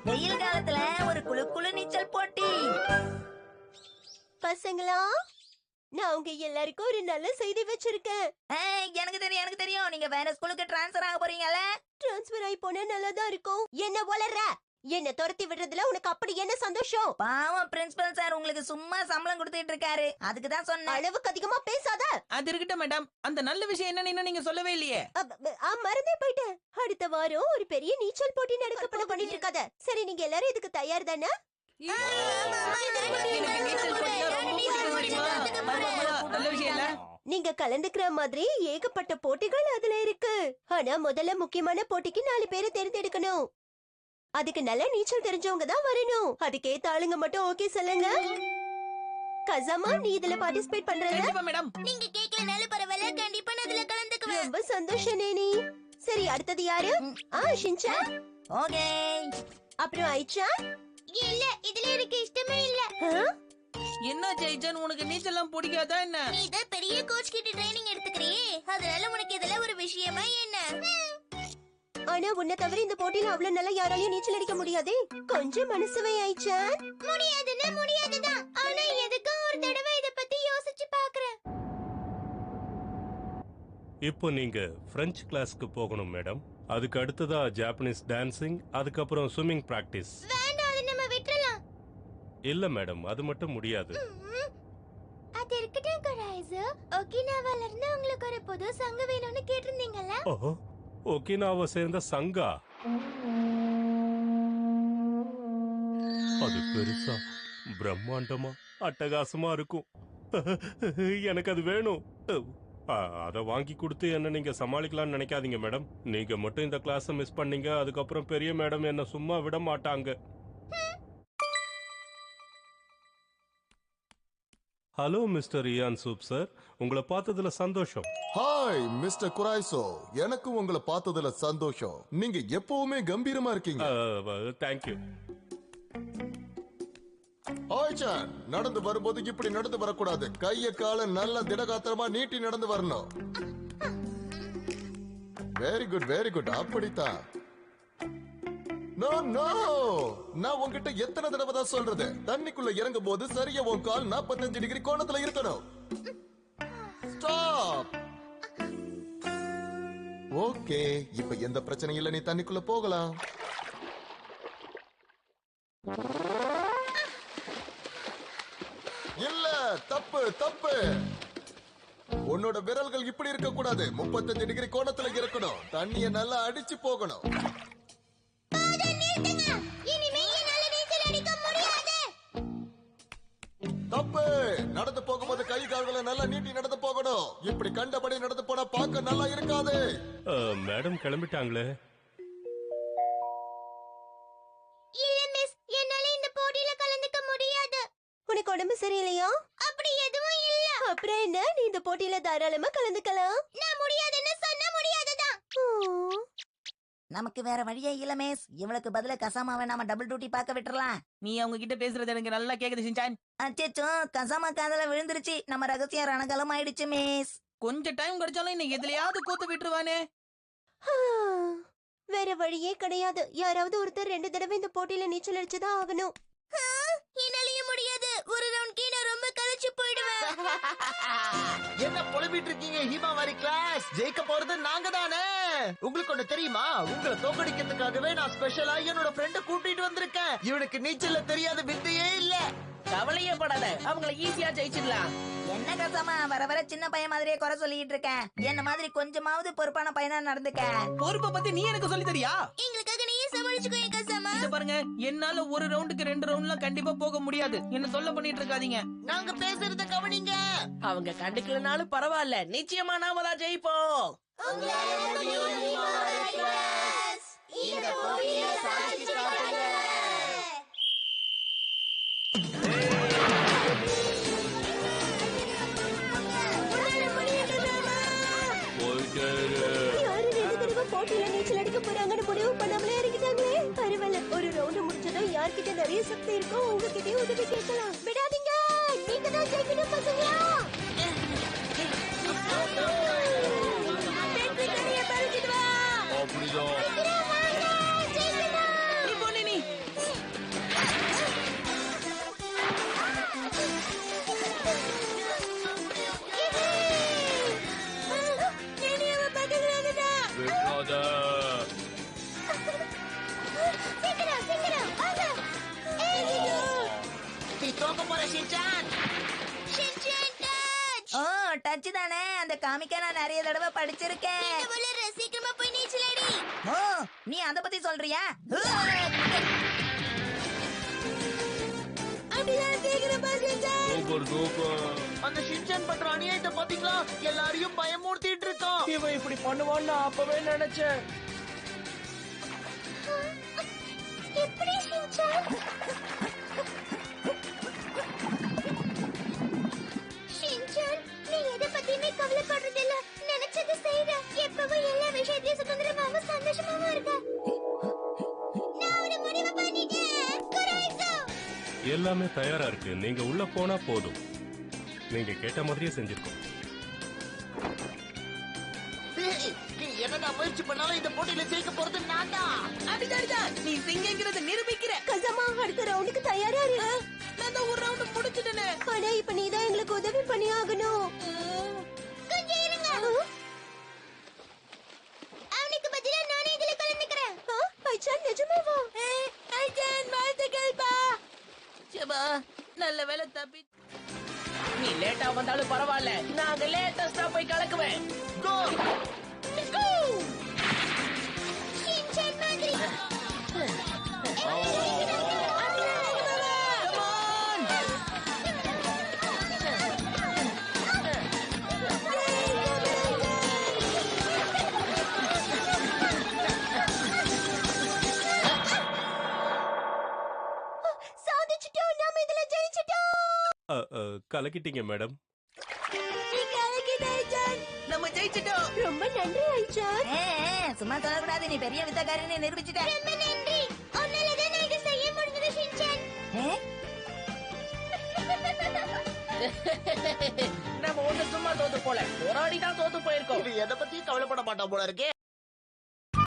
வெயில் காலத்துல ஒரு குளு குளு நீச்சல் போட்டி. பசங்களா, நான் உங்க எல்லாருக்கும் ஒரு நல்ல செய்தி வச்சிருக்கேன். எனக்கு தெரியும் நீங்க வேற ஸ்கூலுக்கு டிரான்ஸ்ஃபர் ஆக போறீங்கல்ல. டிரான்ஸ்ஃபர் ஆகி போனா நல்லதா இருக்கும். என்ன வளர்ற? என்ன துரத்தி விடுறதுல உனக்கு அப்படி என்ன சந்தோஷம்? பாவம் பிரின்சிபல் சார் உங்களுக்கு சும்மா சம்பளம் கொடுத்துட்டு இருக்காரு. அதுக்கு தான் சொன்னேன். அளவுக்கு அதிகமா பேசாத. அது இருக்கட்டும் மேடம், அந்த நல்ல விஷயம் என்னன்னு நீங்க சொல்லவே இல்லையே. மறந்தே போயிட்டேன். அடுத்த வாரம் ஒரு பெரிய நீச்சல் போட்டி நடக்கப்பட பண்ணிட்டு இருக்காத. சரி, நீங்க எல்லாரும் இதுக்கு தயார் தானே? நீங்க கலந்துக்கிற மாதிரி ஏகப்பட்ட போட்டிகள் அதுல இருக்கு. ஆனா முதல்ல முக்கியமான போட்டிக்கு 4 பேரை தேர்ந்தெடுக்கணும். அதுக்கு நல்ல நீச்சல் தெரிஞ்சவங்க தான் வரணும். அதுக்கேத்த ஆளுங்க மட்டும் ஓகே சொல்லுங்க. கசாமா, நீ இதுல பார்ட்டிசிபேட் பண்றல? மேடம், நீங்க கேக்கலனாலும் பரவாயில்ல, கண்டிப்பா நான் இதுல கலந்துக்குவேன். ரொம்ப சந்தோஷம் நேனி. சரி, அடுத்தது யாரு? ஷின்சான். ஓகே. அப்புறம் ஐச்சா. இல்ல, இதுல எனக்கு இஷ்டமே இல்ல. என்ன ஜெய்ஜன், உனக்கு நீச்சல்லாம் பிடிக்காதா என்ன? நீ தான் பெரிய கோச் கிட்ட ட்ரைனிங் எடுத்துக்கறியே, அதனால உனக்கு இதெல்லாம் ஒரு விஷயமா என்ன? ஆனா உன்னை தவிர இந்த போட்டியில அவ்வளவு நல்லா யாராலையும் நீச்சல் அடிக்க முடியாது. கொஞ்சம் மனசுவை ஆயிச்சான். முடியாதுன்னா முடியாதுதான். ஆனா எதுக்கு ஒரு தடவை இத பத்தி யோசிச்சு பாக்குறேன். இப்போ நீங்க பிரெஞ்சு கிளாஸ்க்கு போகணும் மேடம். அதுக்கு அடுத்ததா ஜாப்பனீஸ் டான்சிங், அதுக்கப்புறம் ஸ்விம்மிங் பிராக்டிஸ். வேண்டாம், அதை நம்ம விட்டுறலாம். இல்ல மேடம், அது மட்டும் முடியாது. அது இருக்கட்டும் குரைஸ். ஒகினாவால இருந்து உங்களுக்கு ஒரு புது சங்கு வேணும்னு கேட்டிருந்தீங்கல்ல? ஓஹோ, ஒகினாவை சேர்ந்த சங்கா. அது பெருசா பிரம்மாண்டமா அட்டகாசமா இருக்கும். எனக்கு அது வேணும். அதை வாங்கி கொடுத்து என்ன நீங்க சமாளிக்கலாம்னு நினைக்காதீங்க மேடம். நீங்க மட்டும் இந்த கிளாஸை மிஸ் பண்ணீங்க, அதுக்கப்புறம் பெரிய மேடம் என்ன சும்மா விட மாட்டாங்க. ஹலோ மிஸ்டர் இயான் சூப் சார், உங்களை பார்த்ததுல சந்தோஷம். ஹாய் மிஸ்டர் குராய்சோ, எனக்கும் உங்களை பார்த்ததுல சந்தோஷம். நீங்க எப்பவுமே கம்பீரமா இருக்கீங்க. தேங்க்யூ. ஆய்சான், நடந்து வரும்போது இப்படி நடந்து வரக்கூடாது. கைய கால நல்ல திடகாத்திரமா நீட்டி நடந்து வரணும். Very good, very good. அப்படித்தான். நோ நோ, நான் உங்ககிட்ட எத்தனை தடவை தான் சொல்றது, தண்ணிக்குள்ள இறங்கும் போது சரியா உன் கால் 45 டிகிரி கோணத்துல இருக்கணும். ஸ்டாப். ஓகே, இப்ப எந்த பிரச்சனையும் இல்ல, நீ தண்ணிக்குள்ள போகலாம். இல்ல, தப்பு தப்பு. உன்னோட விரல்கள் இப்படி இருக்க கூடாது. 35 டிகிரி கோணத்துல இருக்கணும். தண்ணிய நல்லா அடிச்சு போகணும். தப்பு. நடந்து போகும்போது கை கால்களை நல்லா நீட்டி நடந்து போகணும். இப்படி கண்டபடி நடந்து போனா பார்க்க நல்லா இருக்காது. மேடம் கிளம்பிட்டாங்களே. இல்ல மிஸ், என்னால இந்த போட்டியில கலந்துக்க முடியாது. உனக்கு உடம்பு சரியில்லையா? அப்படி எதுவும் இல்ல. அப்புறம் என்ன, நீ இந்த போட்டியில தாராளமா கலந்துக்கலாம். நான் முடியாதுன்னு சொன்னா முடியாதுதான். நமக்கு வேற வழியே இல்ல மிஸ். இவளுக்கு பதிலா கசாமாவை நாம டபுள் டியூட்டி பார்க்க விட்டுறலாம். நீ அவங்க கிட்ட பேசுறது எனக்கு நல்லா கேக்குது ஷின்சான். அச்சோ, கசாமா காதல விழுந்துருச்சு. நம்ம ரகசியம் ரணகலம் ஆயிடுச்சு மிஸ். கொஞ்சம் டைம் கிடைச்சாலும் இன்னைக்கு எதுலயாவது கூத்து விட்டுருவானே. வேற வழியே கிடையாது. யாராவது ஒருத்தர் 2 தடவை இந்த போட்டியில நீச்சல் அடிச்சுதான் ஆகணும். என்னாலயும் முடியாது. ஒரு ரவுண்ட் கீழ ரொம்ப களைச்சு போயிடுவேன். என்ன புலம்பிட்டு இருக்கீங்க ஹீமாவாரி கிளாஸ்? ஜெயிக்க போறது நாங்க தானே. உங்களுக்கு ஒண்ணு தெரியுமா, உங்களை தோக்கடிக்கிறதுக்காகவே நான் ஸ்பெஷலா என்னோட ஃப்ரெண்ட கூட்டிட்டு வந்திருக்கேன். இவனுக்கு நீச்சல்ல தெரியாத வித்தையே இல்ல. கவலையே படாத, அவங்களை ஈஸியா ஜெயிச்சிடலாம். என்ன கசாமா வர வர சின்ன பையன் மாதிரியே குறை சொல்லிட்டு இருக்கேன். என்ன மாதிரி கொஞ்சமாவது பொறுப்பான பையனா நடந்துக்க. பொறுப்பை பத்தி நீ எனக்கு சொல்லி தரியா? எங்களுக்காக நீயே சமாளிச்சுக்கோ கசாமா. இத பாருங்க, என்னால ஒரு ரவுண்டுக்கு 2 ரவுண்ட்லாம் கண்டிப்பா போக முடியாது. என்ன சொல்ல பண்ணிட்டு இருக்காதீங்க. நாங்க பேசுறத கவனிங்க. அவங்க கண்டுக்கலனாலும் பரவாயில்ல, நிச்சயமா நாம தான் ஜெயிப்போம். இந்த போட்டியில சாதிச்சு காட்டுங்க. போட்டியில நீச்சல் அடிக்க போறாங்கன்னு முடிவு பண்ணாமலே இறங்கிட்டாங்களே. பரவாயில்ல, ஒரு ரவுண்ட் முடிஞ்சதும் யார்கிட்ட நிறைய சக்தி இருக்கோ உங்ககிட்டயே உதவி கேட்கலாம். விடாதீங்க, நீங்க தான் ஜெயிக்கணும் பசங்களா. வெற்றி கடையை பறிச்சிட்டு வா. அப்படிதான். சீக்கிரம் சீக்கிரம் வாங்க நீ தோக்க போற ஷின்சான். ஷின்சான் டச் ஓ டச் தானே, அந்த காமிக்க நான் நிறைய தடவை படிச்சிருக்கேன். என்ன வளர சீக்கிரமா போய் நீச்சல் அடி. ஓ நீ அத பத்தி சொல்றியா? அப்படியே சீக்கிரமா ஷின்சான். Super super. அந்த ஷின்சான் பண்ற அநியாயத்தை பாத்தீங்களா? எல்லாரையும் பயமுறுத்திட்டு இருக்கான். இவன் இப்படி பண்ணுவான்னு நான் அப்பவே நினைச்சேன். எப்படி ஷின்சான்? ஷின்சான், நீ எதை பத்தியுமே கவலைப்படுறது இல்ல. நினைச்சது செய்யற. எப்பவும் எல்லா விஷயத்தையும் சுதந்திரமாவும் சந்தோஷமாவும் இருக்க. நான் ஒரு முடிவு பண்ணிட்டேன். குரைசோ. எல்லாமே தயாரா இருக்கு, நீங்க உள்ள போனா போதும். நீங்க கேட்ட மாதிரியே செஞ்சிருக்கோம். ஏய், நீ என்னடா முயற்சி பண்ணாலும் இந்த போட்டியில ஜெயிக்க போறது நான் தான். அடிதான் நீ சிங்கங்கிறத நிரூபிக்கிற. கசமா அடுத்த ரவுண்டுக்கு தயாரா இரு. நான் தான் ஒரு ரவுண்ட் முடிச்சிட்டேனே. ஆனா இப்ப நீ தான் எங்களுக்கு உதவி பண்ணி ஆகணும். கொஞ்சம் இருங்க. அவனுக்கு பதிலா நானே இதுல கலந்துக்கிறேன். ஐச்சான் நிஜமாவா? ஐச்சான் வாழ்த்துக்கள் பா. சபா நல்ல வேலை தப்பி. நீ லேட்டா வந்தாலும் பரவாயில்ல, நாங்க லேட்டஸ்டா போய் கலக்குவேன். Go! ஷின்சான் மாதிரி. சாதிச்சிட்டோம், நாம இதுல ஜெயிச்சிட்டோம். கலக்கிட்டீங்க மேடம். நம்ம ஜெயிச்சிட்டோம். ரொம்ப நன்றி ஐச்சான். சும்மா சொல்லக்கூடாது, நீ பெரிய வித்தக்காரின்னு நிரூபிச்சுட்ட. ரொம்ப நன்றி. உன்னாலதான் நான் இதை செய்ய முடிஞ்சது ஷின்சான். நம்ம ஒண்ணு சும்மா தோத்து போல, போராடி தான் தோத்து போயிருக்கோம். இது எதை பத்தியும் கவலைப்பட மாட்டான் போல இருக்கே.